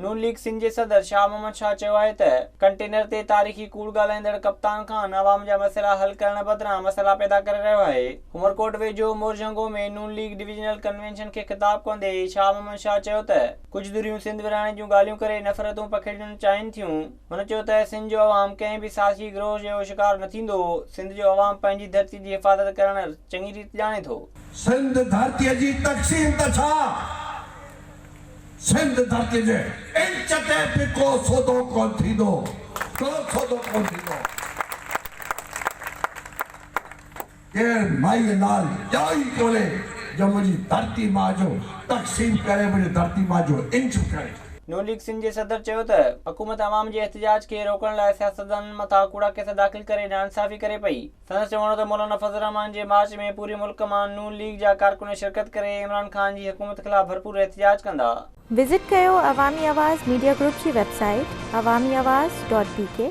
नून league Sindh जे सदर शाह मोहम्मद शाह चयो आहे त कंटेनर ते तारीख़ी कूड़ ॻाल्हाईंदड़ कप्तान खान अवाम जा मसइला हल करण बदिरां मसइला पैदा करे रहियो आहे। उमरकोट वेझो मोरजंगो में नून लीग डिविजनल कन्वेंशन खे ख़िताब कंदे शाह मोहम्मद शाह चयो त कुझु दुरियूं सिंध विरहाङे जूं ॻाल्हियूं करे नफ़रतूं पखेड़णु चाहिनि थियूं। हुन चयो त सिंध जो अवाम कंहिं बि साज़ी गिरोह जो शिकार न थींदो। सिंध जो अवाम पंहिंजी धरती जी हिफ़ाज़त करणु चङी रीति ॼाणे थो। सिंध धरतीअ जी तक़सीम त छा, सिंध धरती जे इंच ते बि को सौदो कोन थींदो, को सौदो कोन थींदो। केर माई नाल जाई कोले जो मुंहिंजी धरती मां जो तक़सीम करे, मुंहिंजी धरती मां जो इंच करे। नून लीग सिंध जे सदर चयो त हुकूमत अवाम जे एहतजाज खे रोकण लाइ सियासतदाननि मथां कूड़ा केस दाख़िल करे नाइंसाफ़ी करे पई। संदसि चवणो त मौलाना फज़ल रहमान जे मार्च में पूरे मुल्क मां नून लीग जा कारकुन शिरकत करे इमरान खान जी हुकूमत ख़िलाफ़ भरपूर एहतजाज कंदा। विज़िट कयो अवामी आवाज़ मीडिया ग्रुप जी वेबसाइट awamiawaz.pk